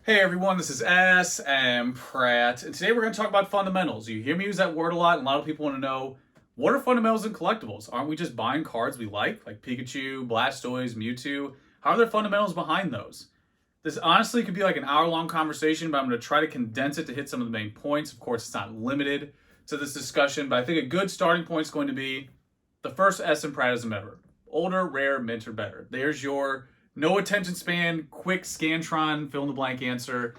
Hey everyone, this is smpratte, and today we're going to talk about fundamentals. You hear me use that word a lot, and a lot of people want to know, what are fundamentals in collectibles? Aren't we just buying cards we like Pikachu, Blastoise, Mewtwo? How are there fundamentals behind those? This honestly could be like an hour-long conversation, but I'm going to try to condense it to hit some of the main points. Of course, it's not limited to this discussion, but I think a good starting point is going to be the first S in Pratism ever. Older, rare, mint, or better. There's your no attention span, quick Scantron, fill in the blank answer.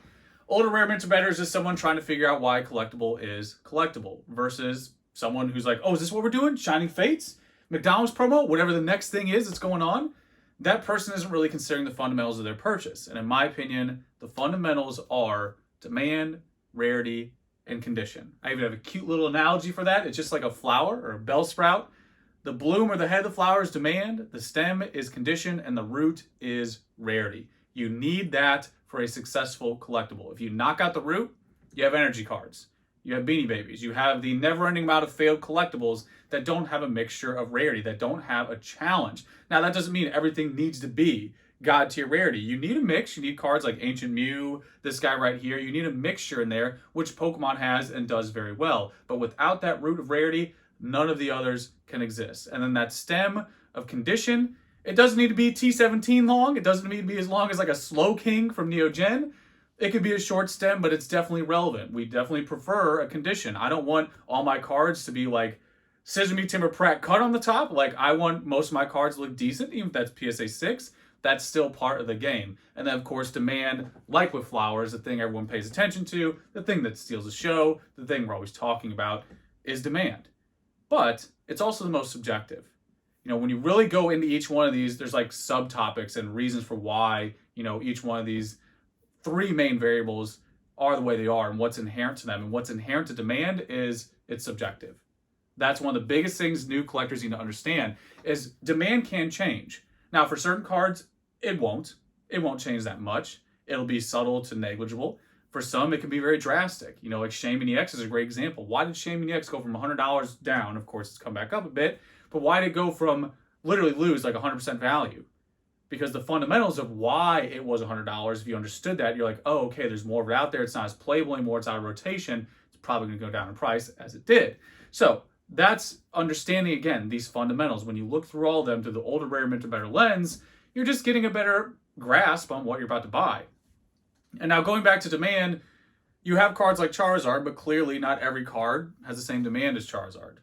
Older, rare, mint, or better is just someone trying to figure out why collectible is collectible versus someone who's like, oh, is this what we're doing? Shining Fates? McDonald's promo? Whatever the next thing is that's going on? That person isn't really considering the fundamentals of their purchase. And in my opinion, the fundamentals are demand, rarity, and condition. I even have a cute little analogy for that. It's just like a flower or a bell sprout. The bloom or the head of the flower is demand, the stem is condition, and the root is rarity. You need that for a successful collectible. If you knock out the root, you have energy cards. You have Beanie Babies. You have the never-ending amount of failed collectibles that don't have a mixture of rarity, that don't have a challenge. Now, that doesn't mean everything needs to be God tier rarity. You need a mix. You need cards like Ancient Mew, this guy right here. You need a mixture in there, which Pokemon has and does very well. But without that root of rarity, none of the others can exist. And then that stem of condition, it doesn't need to be T17 long. It doesn't need to be as long as like a Slow King from Neo Gen. It could be a short stem, but it's definitely relevant. We definitely prefer a condition. I don't want all my cards to be like Sesame Timber Pratt cut on the top. Like, I want most of my cards to look decent, even if that's PSA 6. That's still part of the game. And then, of course, demand, like with flowers, the thing everyone pays attention to, the thing that steals the show, the thing we're always talking about, is demand. But it's also the most subjective. When you really go into each one of these, there's like subtopics and reasons for why, each one of these three main variables are the way they are and what's inherent to them. And what's inherent to demand is it's subjective. That's one of the biggest things new collectors need to understand is demand can change. Now, for certain cards, it won't. It won't change that much. It'll be subtle to negligible. For some, it can be very drastic. Like Shaymin EX is a great example. Why did Shaymin EX go from $100 down? Of course, it's come back up a bit. But why did it go from literally lose like 100% value? Because the fundamentals of why it was $100, if you understood that, you're like, oh, okay, there's more of it out there. It's not as playable anymore. It's out of rotation. It's probably going to go down in price as it did. So that's understanding, again, these fundamentals. When you look through all of them through the older, rare, mint, or better lens, you're just getting a better grasp on what you're about to buy. And now going back to demand, you have cards like Charizard, but clearly not every card has the same demand as Charizard.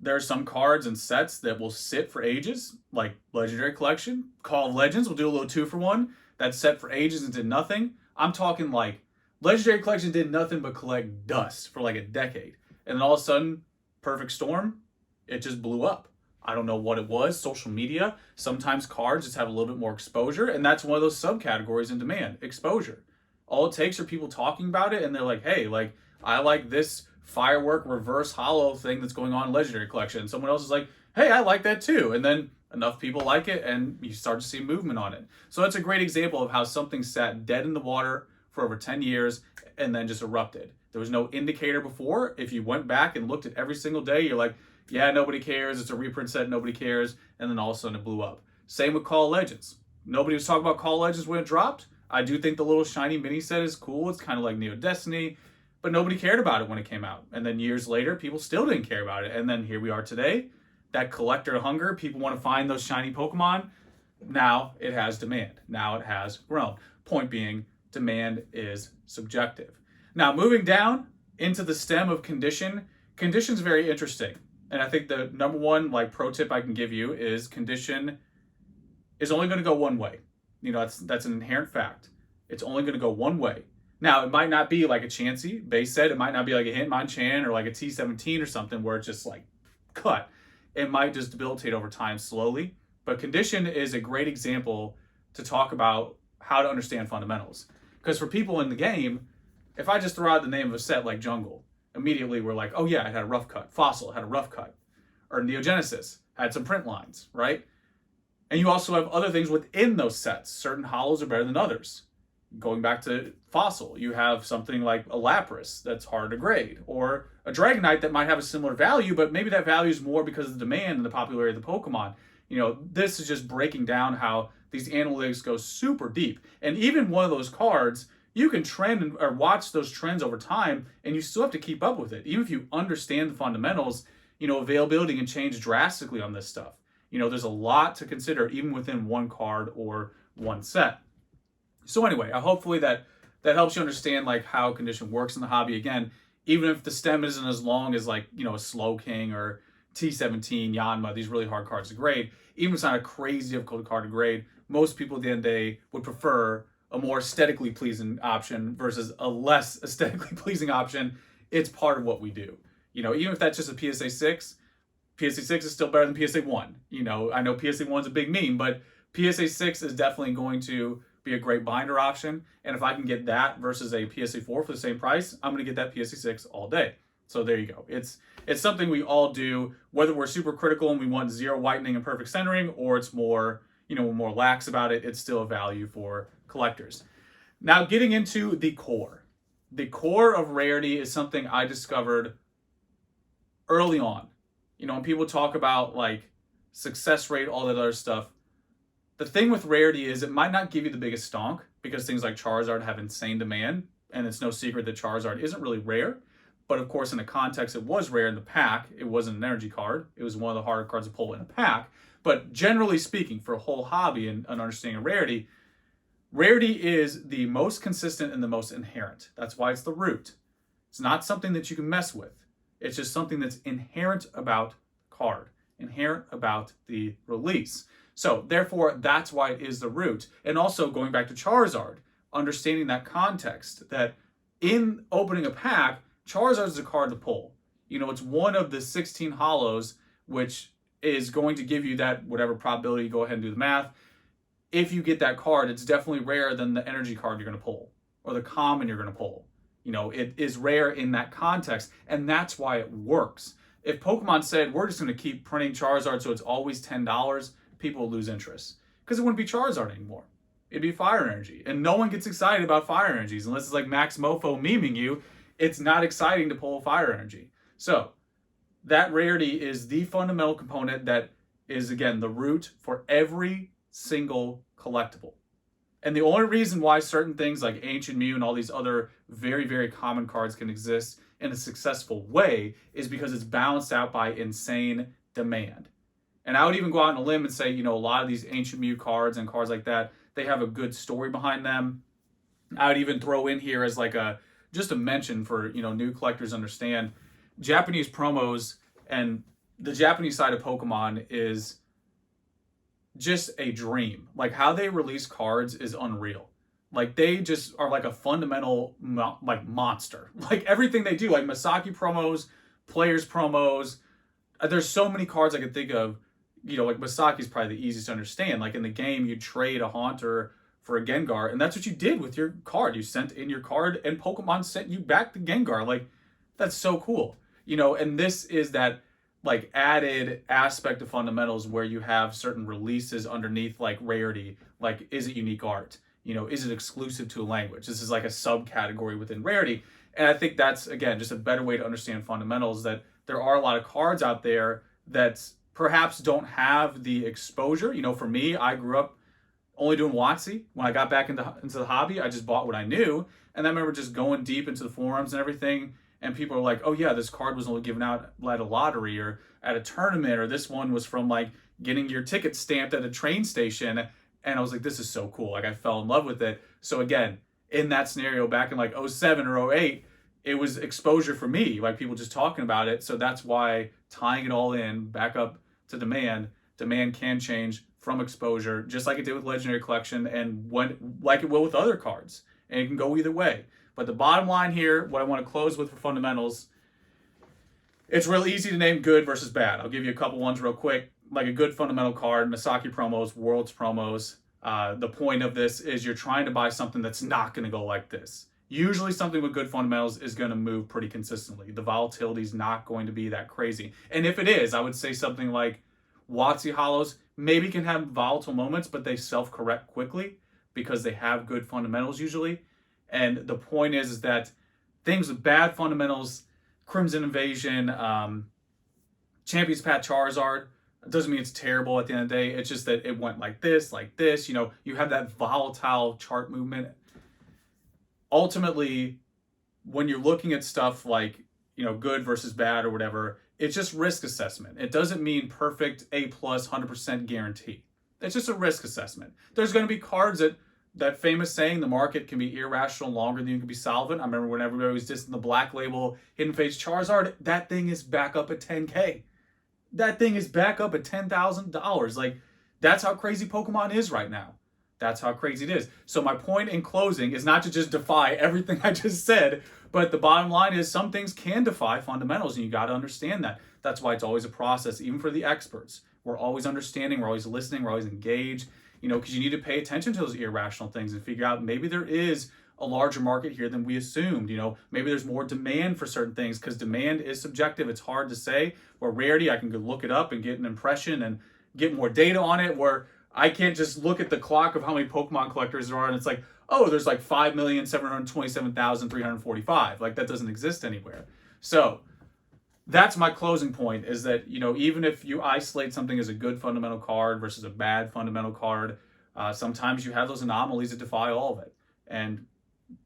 There are some cards and sets that will sit for ages, like Legendary Collection. Call of Legends will do a little 2-for-1. That's set for ages and did nothing. I'm talking like Legendary Collection did nothing but collect dust for like a decade. And then all of a sudden, Perfect Storm, it just blew up. I don't know what it was, social media. Sometimes cards just have a little bit more exposure, and that's one of those subcategories in demand, exposure. All it takes are people talking about it, and they're like, hey, like, I like this firework reverse hollow thing that's going on in Legendary Collection. And someone else is like, hey, I like that too. And then enough people like it, and you start to see movement on it. So that's a great example of how something sat dead in the water for over 10 years and then just erupted. There was no indicator before. If you went back and looked at every single day, you're like, yeah, nobody cares. It's a reprint set, nobody cares. And then all of a sudden it blew up. Same with Call of Legends. Nobody was talking about Call of Legends when it dropped. I do think the little shiny mini set is cool. It's kind of like Neo Destiny, but nobody cared about it when it came out. And then years later, people still didn't care about it. And then here we are today. That collector hunger, people want to find those shiny Pokemon. Now it has demand. Now it has grown. Point being, demand is subjective. Now moving down into the stem of condition, condition's very interesting. And I think the number one pro tip I can give you is condition is only going to go one way. That's an inherent fact. It's only going to go one way. Now, it might not be like a Chansey base set. It might not be like a Hitmonchan or like a T17 or something where it's just like cut. It might just debilitate over time slowly. But condition is a great example to talk about how to understand fundamentals. Because for people in the game, if I just throw out the name of a set like Jungle, immediately we're like, oh yeah, it had a rough cut. Fossil had a rough cut. Or Neogenesis had some print lines, right? And you also have other things within those sets. Certain hollows are better than others. Going back to Fossil, you have something like a Lapras that's hard to grade, or a Dragonite that might have a similar value, but maybe that value is more because of the demand and the popularity of the Pokemon. This is just breaking down how these analytics go super deep. And even one of those cards, you can trend or watch those trends over time, and you still have to keep up with it. Even if you understand the fundamentals, availability can change drastically on this stuff. There's a lot to consider even within one card or one set. So anyway, hopefully that helps you understand like how condition works in the hobby. Again, even if the stem isn't as long as like, a Slow King or T17, Yanma, these really hard cards to grade, even if it's not a crazy difficult card to grade, most people at the end of the day would prefer a more aesthetically pleasing option versus a less aesthetically pleasing option. It's part of what we do. Even if that's just a PSA 6, PSA 6 is still better than PSA 1. I know PSA 1 is a big meme, but PSA 6 is definitely going to be a great binder option. And if I can get that versus a PSA 4 for the same price, I'm going to get that PSA 6 all day. So there you go. It's something we all do, whether we're super critical and we want zero whitening and perfect centering, or it's more, more lax about it. It's still a value for collectors. Now, getting into the core. The core of Rarity is something I discovered early on. When people talk about like success rate, all that other stuff, the thing with Rarity is it might not give you the biggest stonk because things like Charizard have insane demand, and it's no secret that Charizard isn't really rare. But of course, in the context, it was rare in the pack. It wasn't an energy card. It was one of the harder cards to pull in a pack. But generally speaking, for a whole hobby and an understanding of Rarity, Rarity is the most consistent and the most inherent. That's why it's the root. It's not something that you can mess with. It's just something that's inherent about the card, inherent about the release. So therefore, that's why it is the root. And also going back to Charizard, understanding that context, that in opening a pack, Charizard is a card to pull. It's one of the 16 holos, which is going to give you that whatever probability, go ahead and do the math. If you get that card, it's definitely rarer than the energy card you're going to pull or the common you're going to pull. It is rare in that context, and that's why it works. If Pokemon said, we're just going to keep printing Charizard so it's always $10, people will lose interest because it wouldn't be Charizard anymore. It'd be Fire Energy, and no one gets excited about Fire Energies unless it's like Max Mofo memeing you. It's not exciting to pull Fire Energy. So that Rarity is the fundamental component that is, again, the root for every single collectible. And the only reason why certain things like Ancient Mew and all these other very, very common cards can exist in a successful way is because it's balanced out by insane demand. And I would even go out on a limb and say, a lot of these Ancient Mew cards and cards like that, they have a good story behind them. I would even throw in here as like just a mention for, new collectors understand Japanese promos, and the Japanese side of Pokemon is just a dream. Like how they release cards is unreal. Like they just are like a fundamental monster. Like everything they do, like Masaki promos, players promos. There's so many cards I could think of. Like Masaki's probably the easiest to understand. Like in the game, you trade a Haunter for a Gengar, and that's what you did with your card. You sent in your card, and Pokemon sent you back the Gengar. Like that's so cool. And this is that like added aspect of fundamentals where you have certain releases underneath like Rarity, like is it unique art? Is it exclusive to a language? This is like a subcategory within Rarity. And I think that's, again, just a better way to understand fundamentals, that there are a lot of cards out there that perhaps don't have the exposure. For me, I grew up only doing WotC. When I got back into the hobby, I just bought what I knew. And I remember just going deep into the forums and everything. And people are like, oh yeah, this card was only given out at a lottery or at a tournament, or this one was from like getting your ticket stamped at a train station. And I was like, this is so cool. Like I fell in love with it. So again, in that scenario back in like 07 or 08, it was exposure for me, like people just talking about it. So that's why tying it all in back up to demand can change from exposure, just like it did with Legendary Collection, and like it will with other cards. And it can go either way. But the bottom line here, what I want to close with for fundamentals, it's real easy to name good versus bad. I'll give you a couple ones real quick. Like a good fundamental card, Masaki promos, Worlds promos. The point of this is you're trying to buy something that's not going to go like this. Usually something with good fundamentals is going to move pretty consistently. The volatility is not going to be that crazy. And if it is, I would say something like WotC Holos maybe can have volatile moments, but they self-correct quickly because they have good fundamentals usually. And the point is that things with bad fundamentals, Crimson Invasion, Champions Path Charizard, It doesn't mean it's terrible at the end of the day. It's just that it went like this, like this. You know, you have that volatile chart movement. Ultimately, when you're looking at stuff like, you know, good versus bad or whatever, it's just risk assessment. It doesn't mean perfect A plus 100% guarantee. It's just a risk assessment. There's going to be cards that famous saying, the market can be irrational longer than you can be solvent. I remember when everybody was dissing the Black Label Hidden Fates Charizard, that thing is back up at 10K. That thing is back up at $10,000. Like, that's how crazy Pokemon is right now. That's how crazy it is. So my point in closing is not to just defy everything I just said, but the bottom line is some things can defy fundamentals, and you got to understand that. That's why it's always a process, even for the experts. We're always understanding, we're always listening, we're always engaged, you know, because you need to pay attention to those irrational things and figure out maybe there is a larger market here than we assumed. You know, maybe there's more demand for certain things, because demand is subjective. It's hard to say. Where Rarity, I can go look it up and get an impression and get more data on it, where I can't just look at the clock of how many Pokemon collectors there are and it's like, oh, there's like 5,727,345. Like, that doesn't exist anywhere. So that's my closing point, is that, you know, even if you isolate something as a good fundamental card versus a bad fundamental card, sometimes you have those anomalies that defy all of it. And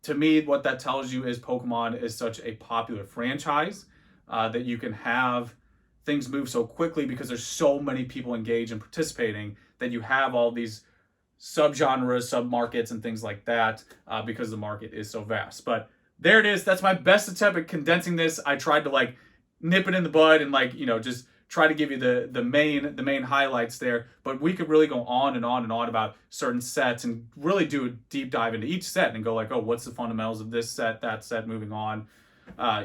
to me, what that tells you is Pokemon is such a popular franchise that you can have things move so quickly because there's so many people engaged and participating, that you have all these subgenres, submarkets, and things like that because the market is so vast. But there it is. That's my best attempt at condensing this. I tried to like nip it in the bud and like, you know, just try to give you the main highlights there. But we could really go on and on and on about certain sets and really do a deep dive into each set and go like, oh, what's the fundamentals of this set, that set, moving on.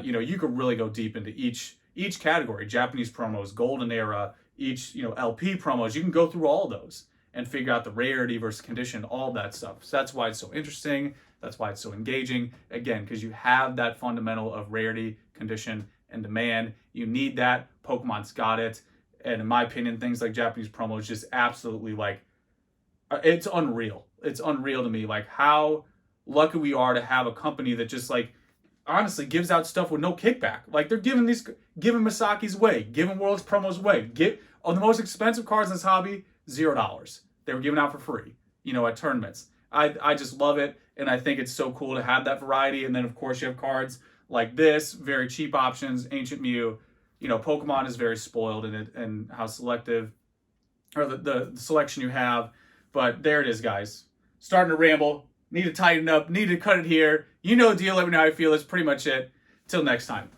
You know, you could really go deep into each category. Japanese promos, golden era, each, you know, LP promos. You can go through all those and figure out the rarity versus condition, all that stuff. So that's why it's so interesting. That's why it's so engaging. Again, because you have that fundamental of rarity, condition, and demand. You need that. Pokemon's got it. And in my opinion, things like Japanese promos just absolutely like, it's unreal. It's unreal to me, like how lucky we are to have a company that just like honestly gives out stuff with no kickback. Like, they're giving Masaki's away, giving World's promos away. On the most expensive cards in this hobby, $0. They were given out for free, you know, at tournaments. I just love it, and I think it's so cool to have that variety. And then of course you have cards like this, very cheap options, Ancient Mew. You know, Pokemon is very spoiled in it and how selective, or the selection you have. But there it is, guys. Starting to ramble. Need to tighten up. Need to cut it here. You know the deal. Let me know how you feel. That's pretty much it. Till next time.